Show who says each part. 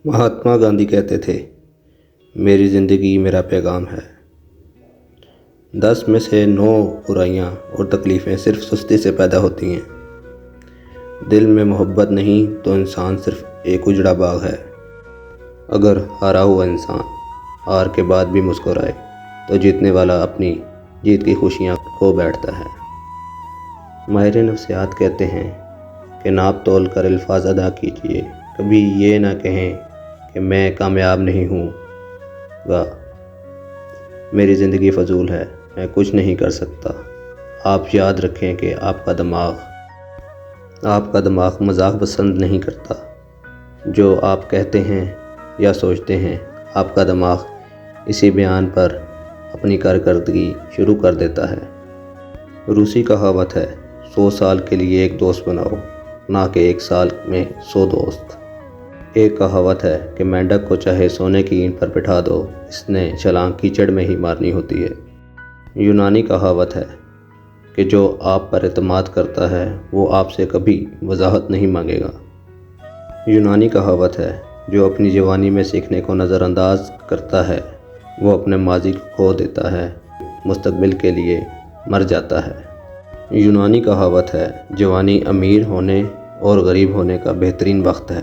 Speaker 1: مہاتما گاندھی کہتے تھے، میری زندگی میرا پیغام ہے۔ 10 میں سے 9 برائیاں اور تکلیفیں صرف سستی سے پیدا ہوتی ہیں۔ دل میں محبت نہیں تو انسان صرف ایک اجڑا باغ ہے۔ اگر ہارا ہوا انسان ہار کے بعد بھی مسکرائے تو جیتنے والا اپنی جیت کی خوشیاں کھو بیٹھتا ہے۔ ماہر نفسیات کہتے ہیں کہ ناپ تول کر الفاظ ادا کیجیے، کبھی یہ نہ کہیں کہ میں کامیاب نہیں ہوں گا، میری زندگی فضول ہے، میں کچھ نہیں کر سکتا۔ آپ یاد رکھیں کہ آپ کا دماغ مذاق پسند نہیں کرتا۔ جو آپ کہتے ہیں یا سوچتے ہیں، آپ کا دماغ اسی بیان پر اپنی کارکردگی شروع کر دیتا ہے۔ روسی کہاوت ہے، 100 سال کے لیے ایک دوست بناؤ، نہ کہ 1 سال میں 100 دوست۔ ایک کہاوت ہے کہ مینڈک کو چاہے سونے کی اینٹ پر بٹھا دو، اس نے چھلانگ کیچڑ میں ہی مارنی ہوتی ہے۔ یونانی کہاوت ہے کہ جو آپ پر اعتماد کرتا ہے وہ آپ سے کبھی وضاحت نہیں مانگے گا۔ یونانی کہاوت ہے، جو اپنی جوانی میں سیکھنے کو نظر انداز کرتا ہے وہ اپنے ماضی کو کھو دیتا ہے، مستقبل کے لیے مر جاتا ہے۔ یونانی کہاوت ہے، جوانی امیر ہونے اور غریب ہونے کا بہترین وقت ہے۔